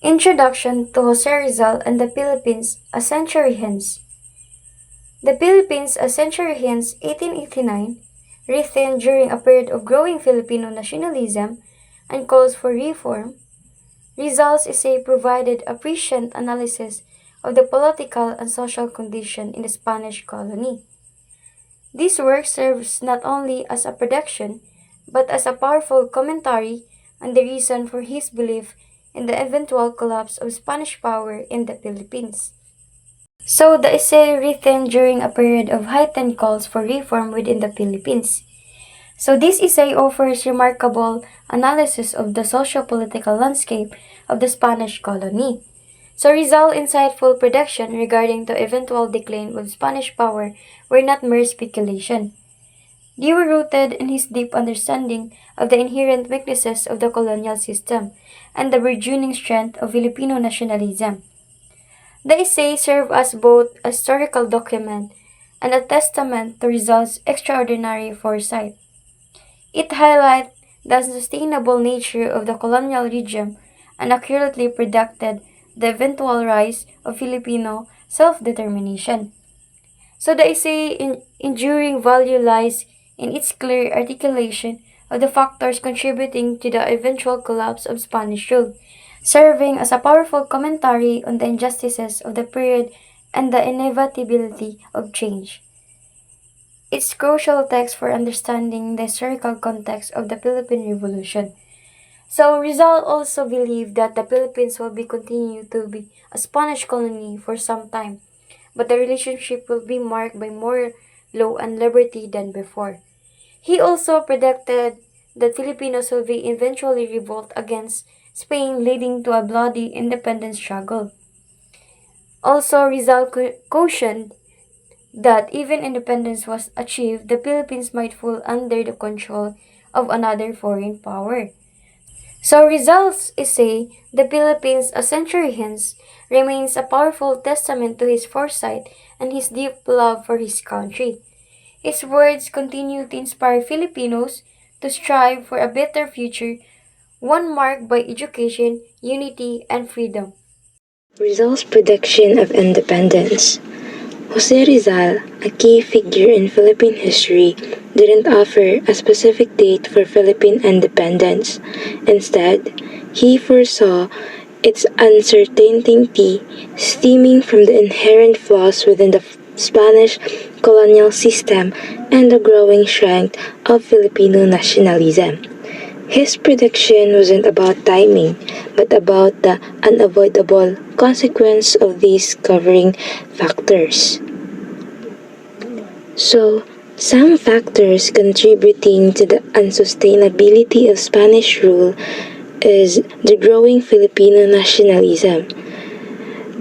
Introduction to Jose Rizal and the Philippines a Century Hence. The Philippines a Century Hence, 1889, written during a period of growing Filipino nationalism and calls for reform. Rizal's essay provided a prescient analysis of the political and social condition in the Spanish colony. This work serves not only as a production, but as a powerful commentary on the reason for his belief in the eventual collapse of Spanish power in the Philippines. So, the essay written during a period of heightened calls for reform within the Philippines. So, this essay offers remarkable analysis of the socio-political landscape of the Spanish colony. So, Rizal's insightful prediction regarding the eventual decline of Spanish power were not mere speculation. They were rooted in his deep understanding of the inherent weaknesses of the colonial system and the burgeoning strength of Filipino nationalism. The essay served as both a historical document and a testament to Rizal's extraordinary foresight. It highlighted the unsustainable nature of the colonial regime and accurately predicted the eventual rise of Filipino self-determination. So the essay enduring value lies in its clear articulation of the factors contributing to the eventual collapse of Spanish rule, serving as a powerful commentary on the injustices of the period and the inevitability of change. It's crucial text for understanding the historical context of the Philippine Revolution. So Rizal also believed that the Philippines will be continue to be a Spanish colony for some time, but the relationship will be marked by more law and liberty than before. He also predicted that Filipinos will be eventually revolt against Spain, leading to a bloody independence struggle. Also, Rizal cautioned that even independence was achieved, the Philippines might fall under the control of another foreign power. So Rizal's essay, The Philippines a Century Hence, remains a powerful testament to his foresight and his deep love for his country. His words continue to inspire Filipinos to strive for a better future, one marked by education, unity, and freedom. Rizal's prediction of independence. Jose Rizal, a key figure in Philippine history, didn't offer a specific date for Philippine independence. Instead, he foresaw its uncertainty stemming from the inherent flaws within the Spanish colonial system and the growing strength of Filipino nationalism. His prediction wasn't about timing, but about the unavoidable consequence of these covering factors. So, some factors contributing to the unsustainability of Spanish rule is the growing Filipino nationalism.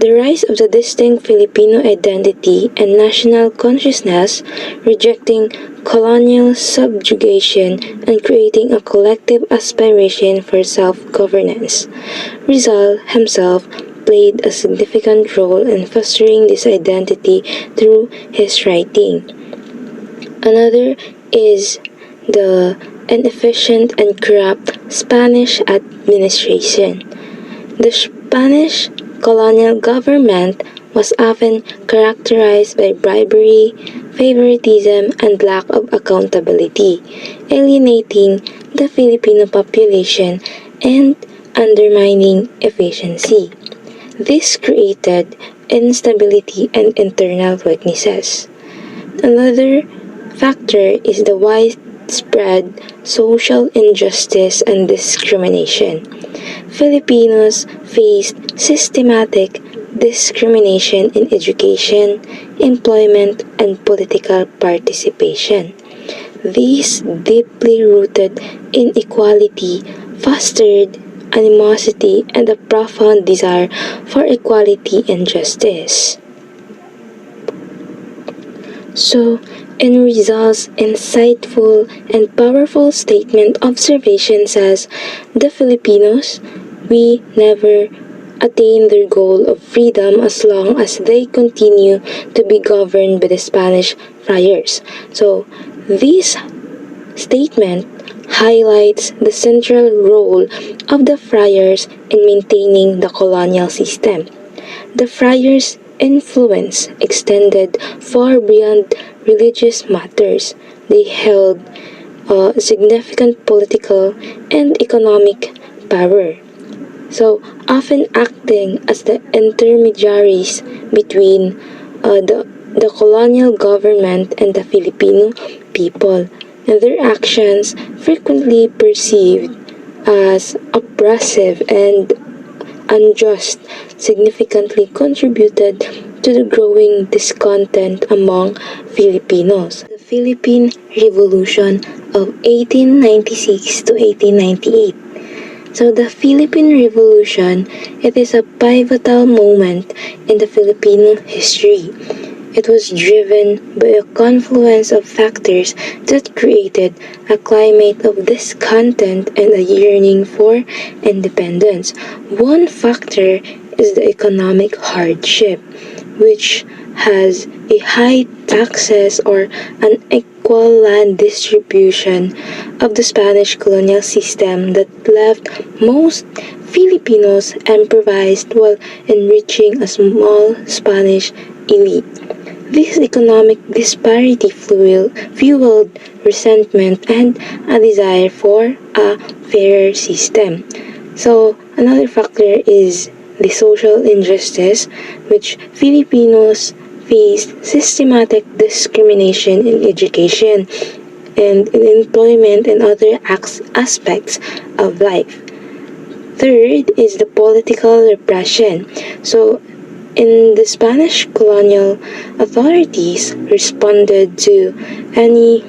The rise of the distinct Filipino identity and national consciousness, rejecting colonial subjugation and creating a collective aspiration for self-governance. Rizal himself played a significant role in fostering this identity through his writing. Another is the inefficient and corrupt Spanish administration. The Spanish colonial government was often characterized by bribery, favoritism, and lack of accountability, alienating the Filipino population and undermining efficiency. This created instability and internal weaknesses. Another factor is the widespread social injustice and discrimination. Filipinos faced systematic discrimination in education, employment, and political participation. This deeply rooted inequality fostered animosity and a profound desire for equality and justice. So, in Rizal's insightful and powerful statement, observation says, the Filipinos, we never attain their goal of freedom as long as they continue to be governed by the Spanish friars. So, this statement highlights the central role of the friars in maintaining the colonial system. The friars' influence extended far beyond religious matters. They held significant political and economic power, so often acting as the intermediaries between the colonial government and the Filipino people, and their actions frequently perceived as oppressive and unjust significantly contributed to the growing discontent among Filipinos. The Philippine Revolution of 1896 to 1898. So the Philippine Revolution, it is a pivotal moment in the Filipino history. It was driven by a confluence of factors that created a climate of discontent and a yearning for independence. One factor is the economic hardship, which has a high taxes or unequal land distribution of the Spanish colonial system that left most Filipinos impoverished while enriching a small Spanish elite. This economic disparity fueled resentment and a desire for a fairer system. So, another factor is the social injustice, which Filipinos faced systematic discrimination in education and in employment and other aspects of life. Third is the political repression. So, in the Spanish colonial authorities responded to any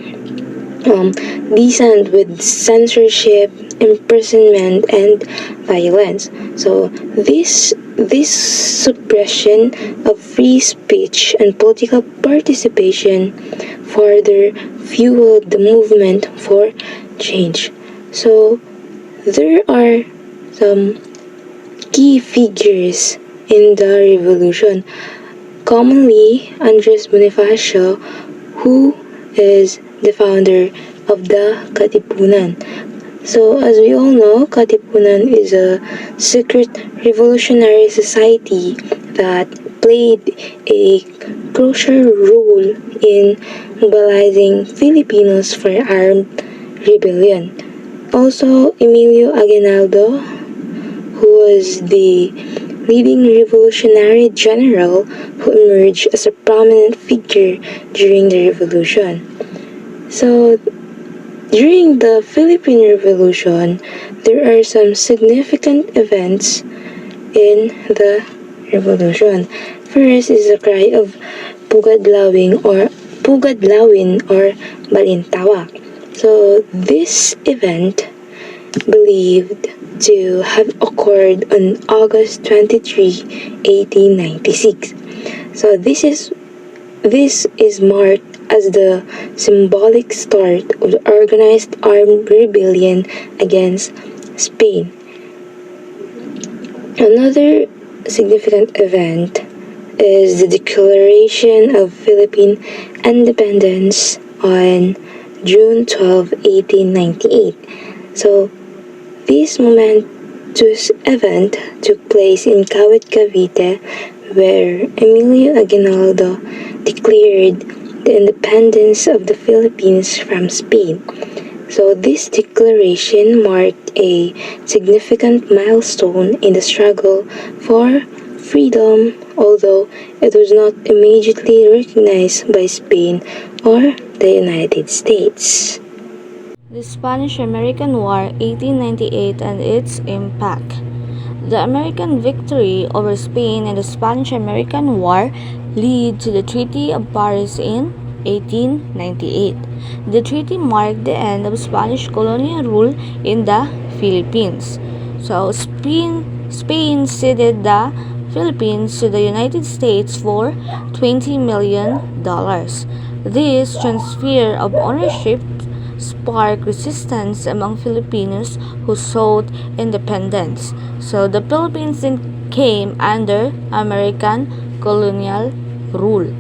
dissent with censorship, imprisonment, and violence. So this suppression of free speech and political participation further fueled the movement for change. So there are some key figures in the revolution. Commonly, Andres Bonifacio, who is the founder of the Katipunan. So, as we all know, Katipunan is a secret revolutionary society that played a crucial role in mobilizing Filipinos for armed rebellion. Also, Emilio Aguinaldo, who was the leading revolutionary general who emerged as a prominent figure during the revolution. So, during the Philippine Revolution, there are some significant events in the revolution. First is the cry of Pugadlawin or Balintawak. So, this event believed to have occurred on August 23, 1896. So this is marked as the symbolic start of the organized armed rebellion against Spain. Another significant event is the declaration of Philippine independence on June 12, 1898. So this momentous event took place in Kawit, Cavite, where Emilio Aguinaldo declared the independence of the Philippines from Spain. So this declaration marked a significant milestone in the struggle for freedom, although it was not immediately recognized by Spain or the United States. The Spanish-American War 1898 and its impact. The American victory over Spain in the Spanish-American War led to the Treaty of Paris in 1898. The treaty marked the end of Spanish colonial rule in the Philippines. So Spain ceded the Philippines to the United States for $20 million. This transfer of ownership sparked resistance among Filipinos who sought independence. So the Philippines then came under American colonial rule.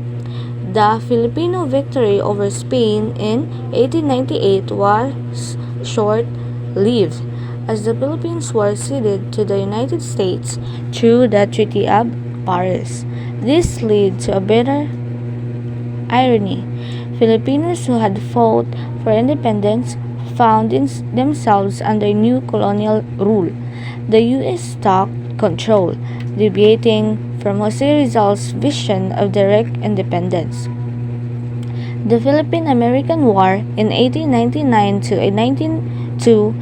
The Filipino victory over Spain in 1898 was short-lived, as the Philippines were ceded to the United States through the Treaty of Paris. This led to a bitter irony. Filipinos who had fought for independence found themselves under new colonial rule. The U.S. took control, deviating from Jose Rizal's vision of direct independence. The Philippine-American War in 1899 to 1902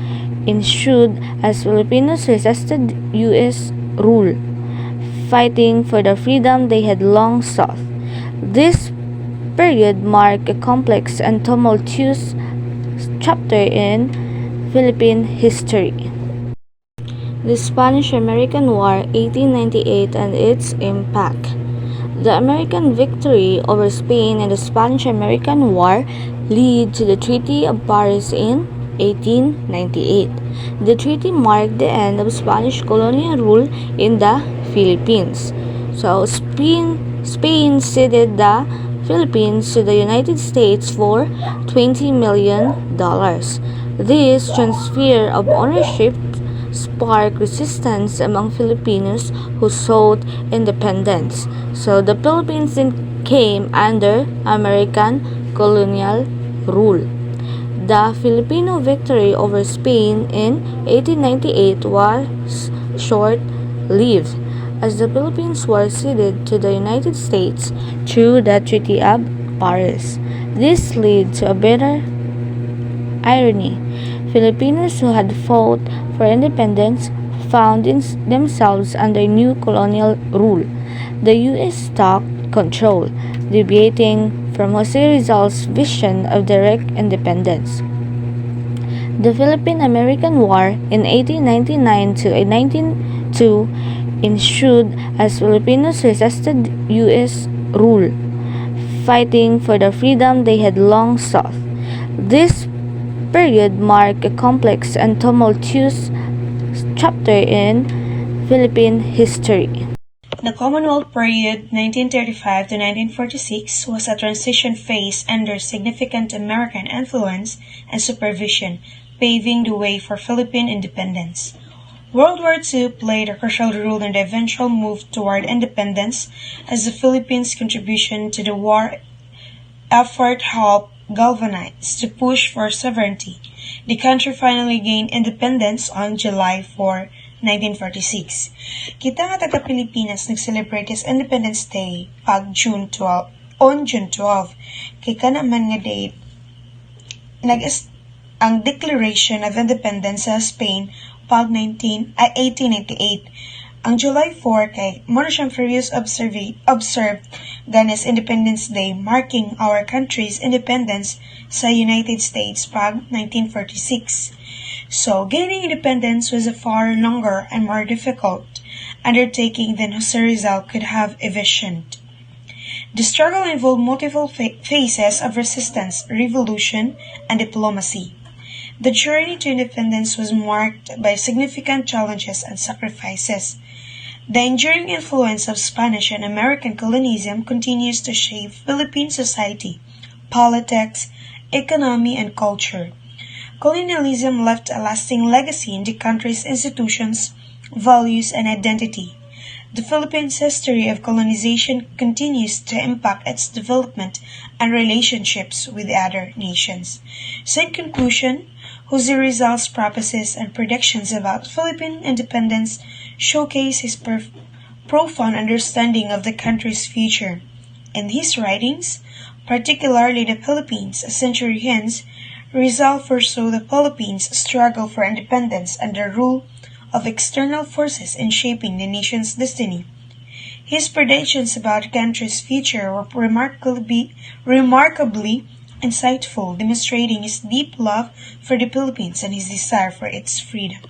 ensued as Filipinos resisted U.S. rule, fighting for the freedom they had long sought. This period marked a complex and tumultuous chapter in Philippine history. The Spanish-American War 1898 and its impact. The American victory over Spain in the Spanish-American War led to the Treaty of Paris in 1898. The treaty marked the end of Spanish colonial rule in the Philippines. So Spain ceded the Philippines to the United States for $20 million. This transfer of ownership sparked resistance among Filipinos who sought independence. So the Philippines came under American colonial rule. The Filipino victory over Spain in 1898 was short-lived, as the Philippines were ceded to the United States through the Treaty of Paris. This led to a bitter irony. Filipinos who had fought for independence found themselves under new colonial rule. The U.S. took control, deviating from Jose Rizal's vision of direct independence. The Philippine-American War in 1899 to 1902 ensued as Filipinos resisted U.S. rule, fighting for the freedom they had long sought. This period marked a complex and tumultuous chapter in Philippine history. The Commonwealth period 1935 to 1946 was a transition phase under significant American influence and supervision, paving the way for Philippine independence. World War II played a crucial role in the eventual move toward independence, as the Philippines' contribution to the war effort helped galvanize the push for sovereignty. The country finally gained independence on July 4, 1946. Kita nga taga-Pilipinas nag-celebrate its Independence Day on June 12. Kay ka naman nga date, ang Declaration of Independence sa Spain pag 1898. Ang July 4 kay mo na siyang previous observed ganes Independence Day, marking our country's independence sa United States pag 1946. So, gaining independence was a far longer and more difficult undertaking than Jose Rizal could have envisioned. The struggle involved multiple phases of resistance, revolution, and diplomacy. The journey to independence was marked by significant challenges and sacrifices. The enduring influence of Spanish and American colonialism continues to shape Philippine society, politics, economy, and culture. Colonialism left a lasting legacy in the country's institutions, values, and identity. The Philippines' history of colonization continues to impact its development and relationships with other nations. So in conclusion, Jose Rizal's prophecies and predictions about Philippine independence showcase his profound understanding of the country's future. In his writings, particularly the Philippines, a century hence, Rizal foresaw the Philippines' struggle for independence under rule of external forces in shaping the nation's destiny. His predictions about the country's future were remarkably insightful, demonstrating his deep love for the Philippines and his desire for its freedom.